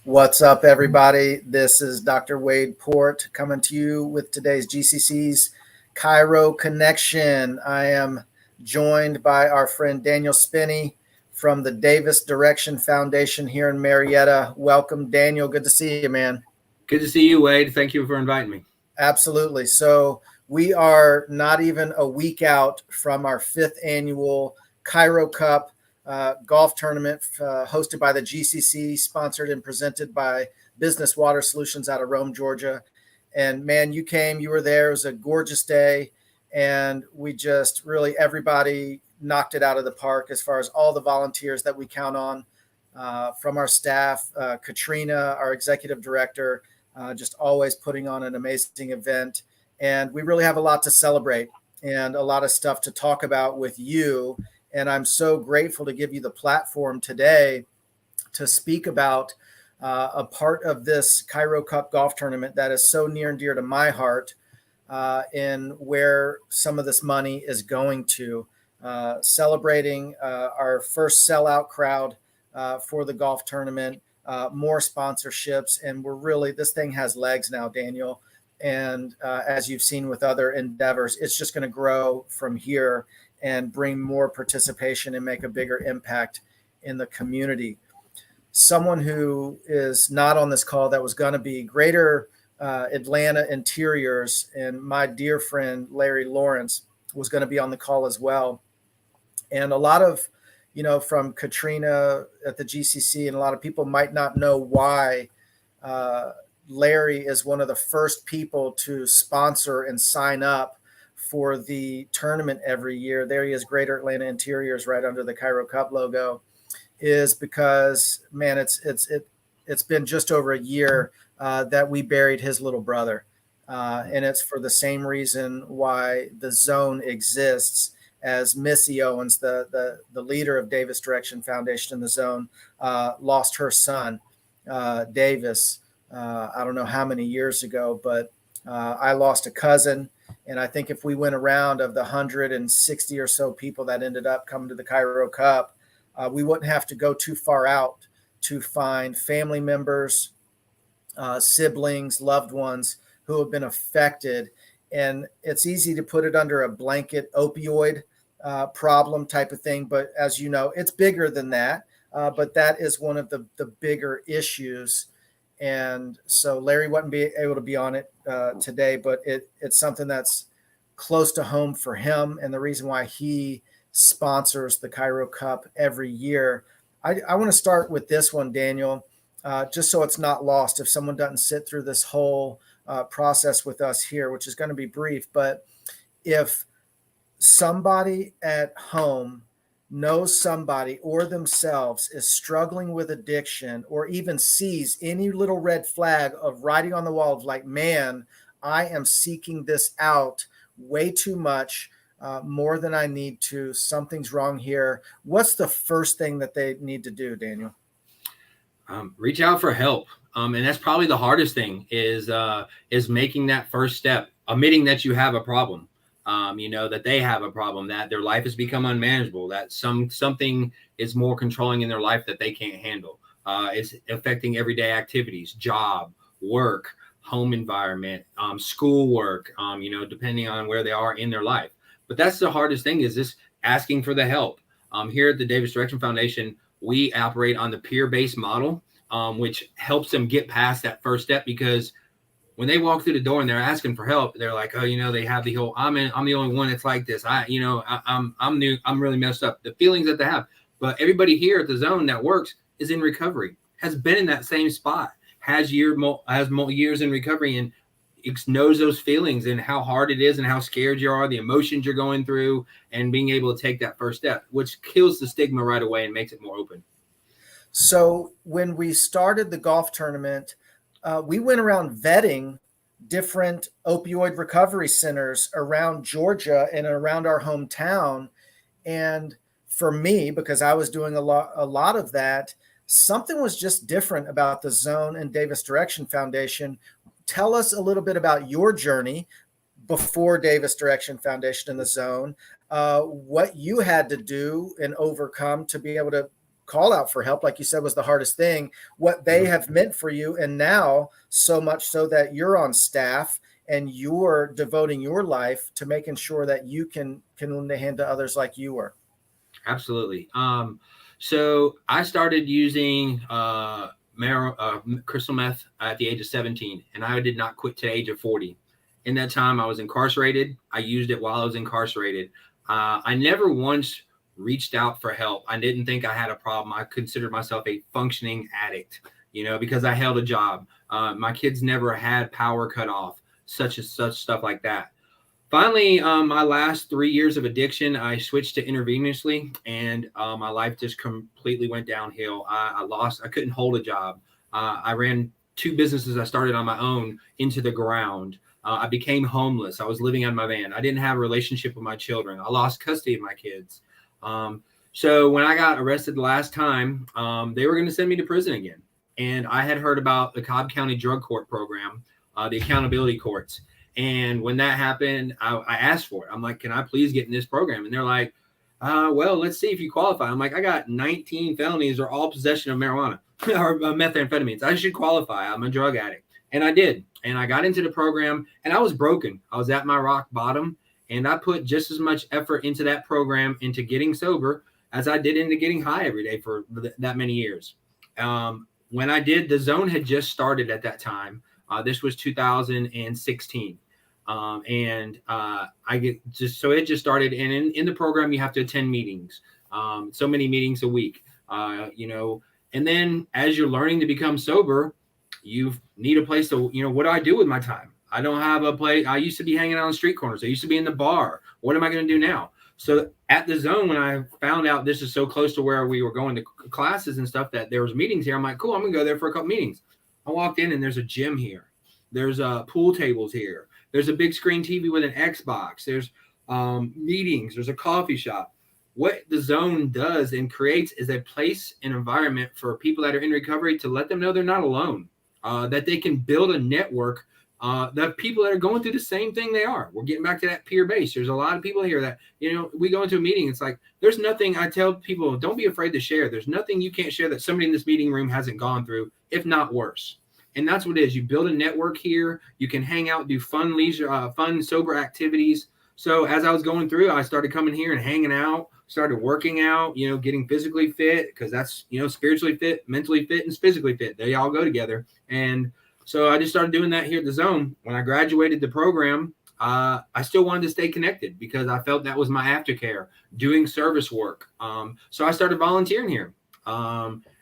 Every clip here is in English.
What's up, everybody? This is Dr. Wade Port coming to you with today's GCC's Chiro Connection. I am joined by our friend Daniel Spinney from the Davis Direction Foundation here in Marietta. Welcome, Daniel. Good to see you, man. Good to see you, Wade. Thank you for inviting me. Absolutely. So we are not even a week out from our fifth annual Chiro Cup golf tournament hosted by the GCC, sponsored and presented by Business Water Solutions out of Rome, Georgia. And man, you came, you were there. It was a gorgeous day. And we just really, everybody knocked it out of the park as far as all the volunteers that we count on from our staff. Katrina, our executive director, just always putting on an amazing event. And we really have a lot to celebrate and a lot of stuff to talk about with you. And I'm so grateful to give you the platform today to speak about a part of this Chiro Cup golf tournament that is so near and dear to my heart, and where some of this money is going to. Celebrating our first sellout crowd for the golf tournament, more sponsorships, and this thing has legs now, Daniel. And as you've seen with other endeavors, it's just going to grow from here and bring more participation and make a bigger impact in the community. Someone who is not on this call that was going to be Greater Atlanta Interiors, and my dear friend Larry Lawrence was going to be on the call as well. And a lot of, from Katrina at the GCC, and a lot of people might not know why Larry is one of the first people to sponsor and sign up for the tournament every year. There he is, Greater Atlanta Interiors, right under the Chiro Cup logo, is because, man, it's been just over a year that we buried his little brother. And it's for the same reason why the zone exists, as Missy Owens, the leader of Davis Direction Foundation in the zone, lost her son, Davis, I don't know how many years ago, but I lost a cousin. And I think if we went around of the 160 or so people that ended up coming to the Chiro Cup, we wouldn't have to go too far out to find family members, siblings, loved ones who have been affected. And it's easy to put it under a blanket opioid problem type of thing. But as you know, it's bigger than that. But that is one of the bigger issues. And so Larry wouldn't be able to be on it today, but it's something that's close to home for him, and the reason why he sponsors the Chiro Cup every year. I want to start with this one, Daniel, just so it's not lost if someone doesn't sit through this whole process with us here, which is going to be brief. But if somebody at home knows somebody or themselves is struggling with addiction, or even sees any little red flag of writing on the wall of like, man, I am seeking this out way too much, more than I need to, something's wrong here, what's the first thing that they need to do, Daniel? Reach out for help. And that's probably the hardest thing is making that first step, admitting that you have a problem. That they have a problem, that their life has become unmanageable, that something is more controlling in their life that they can't handle. It's affecting everyday activities, job, work, home environment, schoolwork, depending on where they are in their life. But that's the hardest thing, is just asking for the help. Here at the Davis Direction Foundation, we operate on the peer-based model, which helps them get past that first step, because when they walk through the door and they're asking for help, they're like, oh, they have the whole, I'm the only one that's like this. I'm new. I'm really messed up. The feelings that they have. But everybody here at the zone that works is in recovery, has been in that same spot, has years in recovery, and knows those feelings and how hard it is and how scared you are, the emotions you're going through, and being able to take that first step, which kills the stigma right away and makes it more open. So when we started the golf tournament, we went around vetting different opioid recovery centers around Georgia and around our hometown. And for me, because I was doing a lot of that, something was just different about the zone and Davis Direction Foundation. Tell us a little bit about your journey before Davis Direction Foundation in the zone, what you had to do and overcome to be able to call out for help, like you said, was the hardest thing, what they have meant for you. And now so much so that you're on staff and you're devoting your life to making sure that you can lend a hand to others like you were. Absolutely. So I started using crystal meth at the age of 17, and I did not quit to the age of 40. In that time, I was incarcerated. I used it while I was incarcerated. I never once reached out for help. I didn't think I had a problem. I considered myself a functioning addict, because I held a job. My kids never had power cut off, such stuff like that. Finally, my last 3 years of addiction, I switched to intravenously, and my life just completely went downhill. I couldn't hold a job. I ran 2 businesses I started on my own into the ground. I became homeless. I was living out of my van. I didn't have a relationship with my children. I lost custody of my kids. So when I got arrested the last time, they were going to send me to prison again. And I had heard about the Cobb County Drug Court program, the accountability courts. And when that happened, I asked for it. I'm like, can I please get in this program? And they're like, well, let's see if you qualify. I'm like, I got 19 felonies or all possession of marijuana or methamphetamines. I should qualify. I'm a drug addict. And I did. And I got into the program and I was broken. I was at my rock bottom. And I put just as much effort into that program, into getting sober, as I did into getting high every day for that many years. When I did, the zone had just started at that time. This was 2016. It just started. And in the program, you have to attend meetings, so many meetings a week, and then as you're learning to become sober, you need a place to, what do I do with my time? I don't have a place. I used to be hanging out on street corners. I used to be in the bar. What am I going to do now? So at the zone, when I found out this is so close to where we were going to classes and stuff, that there was meetings here, I'm like, cool, I'm going to go there for a couple meetings. I walked in and there's a gym here. There's pool tables here. There's a big screen TV with an Xbox. There's meetings. There's a coffee shop. What the zone does and creates is a place and environment for people that are in recovery to let them know they're not alone, that they can build a network, that people that are going through the same thing they are. We're getting back to that peer base. There's a lot of people here that, we go into a meeting. It's like, there's nothing. I tell people, don't be afraid to share. There's nothing you can't share that somebody in this meeting room hasn't gone through, if not worse. And that's what it is. You build a network here. You can hang out, do fun leisure, fun, sober activities. So as I was going through, I started coming here and hanging out, started working out, getting physically fit, because that's, spiritually fit, mentally fit, and physically fit. They all go together. And so I just started doing that here at the zone. When I graduated the program, I still wanted to stay connected because I felt that was my aftercare, doing service work. So I started volunteering here.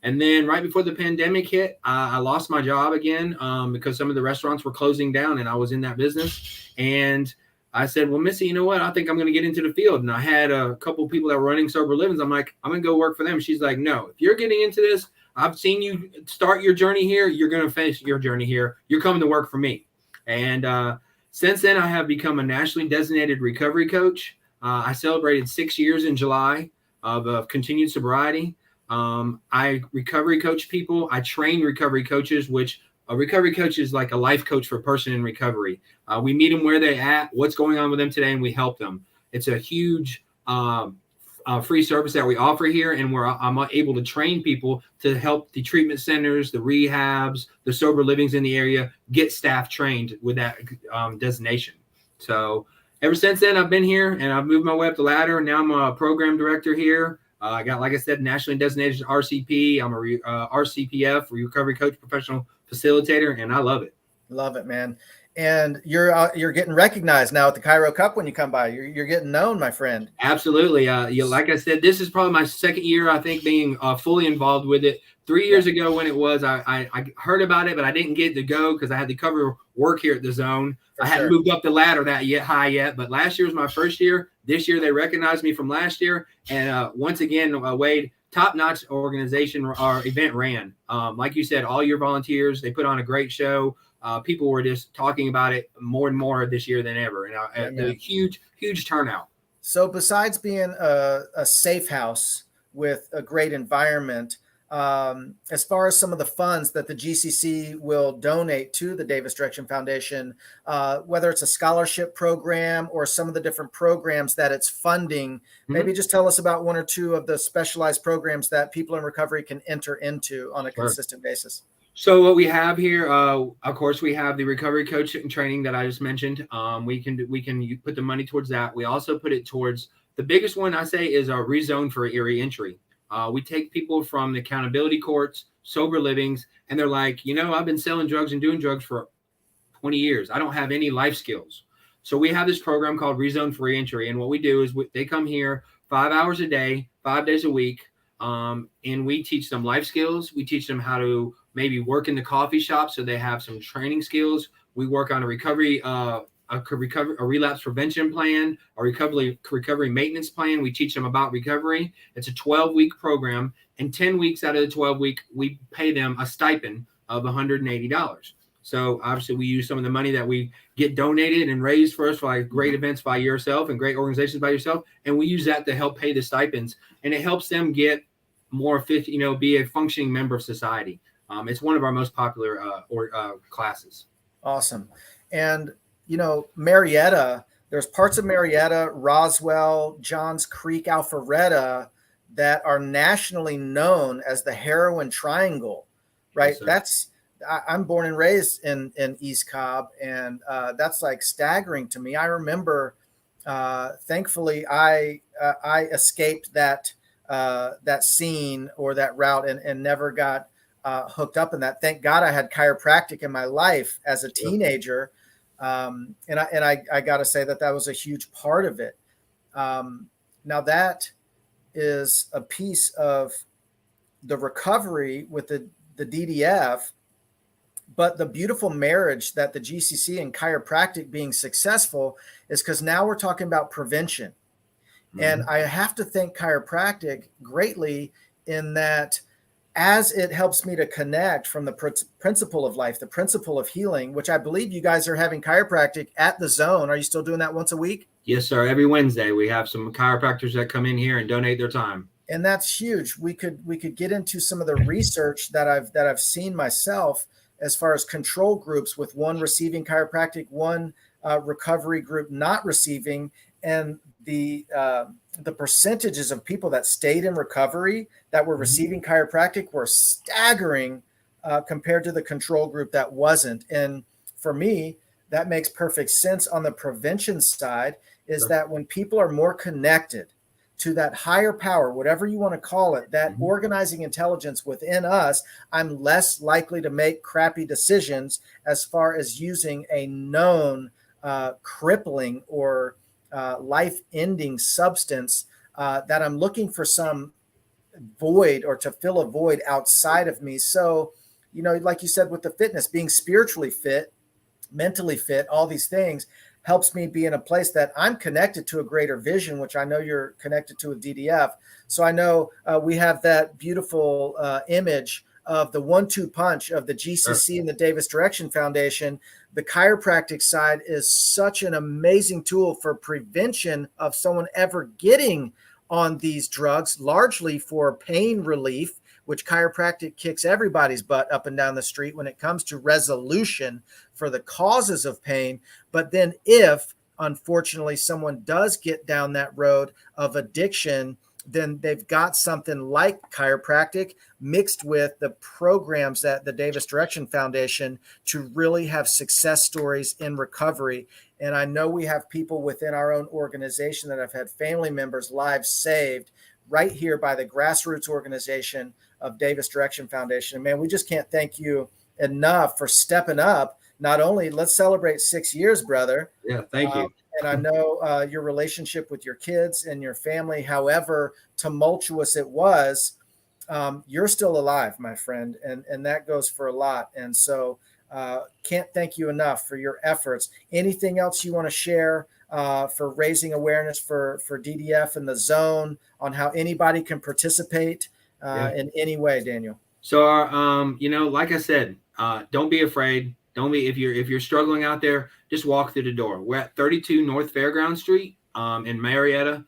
And then right before the pandemic hit, I lost my job again because some of the restaurants were closing down and I was in that business. And I said, well, Missy, you know what? I think I'm going to get into the field. And I had a couple of people that were running sober livings. I'm like, I'm going to go work for them. She's like, no, if you're getting into this, I've seen you start your journey here. You're going to finish your journey here. You're coming to work for me. And since then, I have become a nationally designated recovery coach. I celebrated 6 years in July of continued sobriety. I recovery coach people. I train recovery coaches, which a recovery coach is like a life coach for a person in recovery. We meet them where they're at, what's going on with them today, and we help them. It's a huge free service that we offer here, and I'm able to train people to help the treatment centers, the rehabs, the sober livings in the area get staff trained with that designation. So ever since then, I've been here and I've moved my way up the ladder. Now I'm a program director here. I got, like I said, nationally designated RCP. I'm a RCPF, recovery coach, professional facilitator, and I love it. Love it, man. And you're getting recognized now at the Chiro Cup when you come by. You're getting known, my friend. Absolutely. Like I said, this is probably my second year, I think, being fully involved with it. 3 years ago when it was, I heard about it, but I didn't get to go because I had to cover work here at the zone. I hadn't moved up the ladder that high yet, but last year was my first year. This year they recognized me from last year. And once again, Wade, top-notch organization or event ran. Like you said, all your volunteers, they put on a great show. People were just talking about it more and more this year than ever. And a huge, huge turnout. So besides being a safe house with a great environment, as far as some of the funds that the GCC will donate to the Davis Direction Foundation, whether it's a scholarship program or some of the different programs that it's funding, maybe just tell us about one or two of the specialized programs that people in recovery can enter into on a consistent basis. So what we have here, of course, we have the recovery coach and training that I just mentioned. We can put the money towards that. We also put it towards the biggest one I say is our rezone for reentry. We take people from the accountability courts, sober livings, and they're like, I've been selling drugs and doing drugs for 20 years. I don't have any life skills. So we have this program called Rezone for Reentry. And what we do is they come here 5 hours a day, 5 days a week. And we teach them life skills. We teach them how to maybe work in the coffee shop so they have some training skills. We work on a relapse prevention plan, a recovery maintenance plan. We teach them about recovery. It's a 12-week program, and 10 weeks out of the 12-week, we pay them a stipend of $180. So obviously we use some of the money that we get donated and raised for us for like great events by yourself and great organizations by yourself. And we use that to help pay the stipends, and it helps them get more fit, be a functioning member of society. It's one of our most popular classes. Awesome. And, Marietta, there's parts of Marietta, Roswell, Johns Creek, Alpharetta that are nationally known as the heroin triangle, right? Yes, I'm born and raised in East Cobb, and that's like staggering to me. I remember, thankfully, I escaped that scene or that route and never got hooked up in that. Thank God I had chiropractic in my life as a teenager. And I got to say that was a huge part of it. Now that is a piece of the recovery with the DDF, but the beautiful marriage that the GCC and chiropractic being successful is because now we're talking about prevention. Mm-hmm. And I have to thank chiropractic greatly in that as it helps me to connect from the principle of life, the principle of healing, which I believe you guys are having chiropractic at the Zone. Are you still doing that once a week? Yes, sir. Every Wednesday, we have some chiropractors that come in here and donate their time. And that's huge. We could get into some of the research that I've seen myself as far as control groups with one receiving chiropractic, one recovery group not receiving, and the percentages of people that stayed in recovery that were receiving chiropractic were staggering compared to the control group that wasn't. And for me, that makes perfect sense on the prevention side, is that when people are more connected to that higher power, whatever you want to call it, that organizing intelligence within us, I'm less likely to make crappy decisions as far as using a known crippling or life-ending substance that I'm looking for some void or to fill a void outside of me. So, like you said, with the fitness, being spiritually fit, mentally fit, all these things helps me be in a place that I'm connected to a greater vision, which I know you're connected to with DDF. So I know we have that beautiful image of the 1-2 punch of the GCC and the Davis Direction Foundation. The chiropractic side is such an amazing tool for prevention of someone ever getting on these drugs, largely for pain relief, which chiropractic kicks everybody's butt up and down the street when it comes to resolution for the causes of pain. But then if, unfortunately, someone does get down that road of addiction, then they've got something like chiropractic mixed with the programs that the Davis Direction Foundation to really have success stories in recovery. And I know we have people within our own organization that have had family members' lives saved right here by the grassroots organization of Davis Direction Foundation. And man, we just can't thank you enough for stepping up. Not only let's celebrate 6 years, brother. Yeah, thank you. And I know your relationship with your kids and your family, however tumultuous it was, you're still alive, my friend. And that goes for a lot. And so can't thank you enough for your efforts. Anything else you want to share for raising awareness for DDF and the Zone on how anybody can participate in any way, Daniel? So, like I said, don't be afraid. If you're struggling out there, just walk through the door. We're at 32 North Fairground Street in Marietta.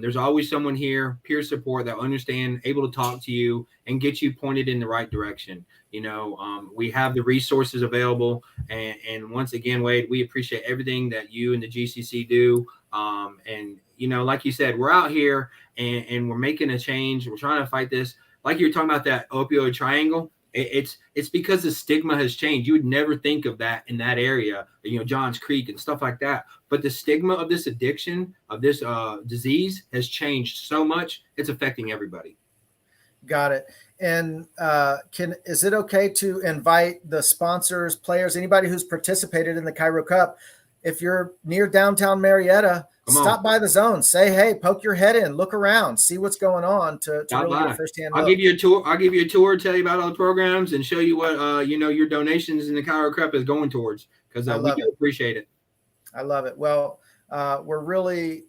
There's always someone here, peer support, that will understand, able to talk to you and get you pointed in the right direction. We have the resources available. And once again, Wade, we appreciate everything that you and the GCC do. And, like you said, we're out here and we're making a change. We're trying to fight this. Like you were talking about that opioid triangle. It's because the stigma has changed. You would never think of that in that area, Johns Creek and stuff like that. But the stigma of this addiction, of this disease, has changed so much. It's affecting everybody. Got it. And is it okay to invite the sponsors, players, anybody who's participated in the Chiro Cup? If you're near downtown Marietta, stop by the zone. Say, hey, poke your head in, look around, see what's going on to really get a firsthand look. I'll give you a tour. I'll give you a tour, tell you about all the programs, and show you what your donations in the Chiro Cup is going towards, because we do appreciate it. I love it. Well, we're really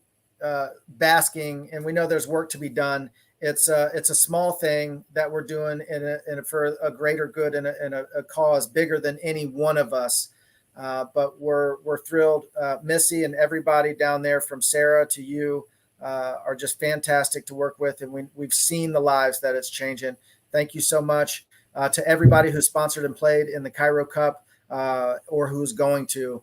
basking, and we know there's work to be done. It's a small thing that we're doing for a greater good and a cause bigger than any one of us. But we're thrilled. Missy and everybody down there, from Sarah to you, are just fantastic to work with, and we've seen the lives that it's changing. Thank you so much to everybody who sponsored and played in the Chiro Cup or who's going to.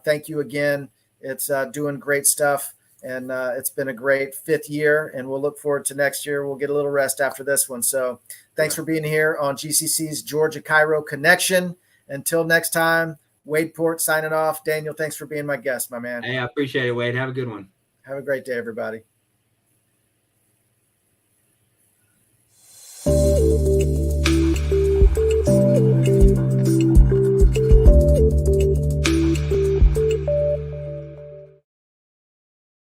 Thank you again. It's doing great stuff, and it's been a great 5th year, and we'll look forward to next year. We'll get a little rest after this one. So thanks for being here on GCC's Georgia Chiro Connection. Until next time, Wade Port signing off. Daniel, thanks for being my guest, my man. Hey, I appreciate it, Wade. Have a good one. Have a great day, everybody.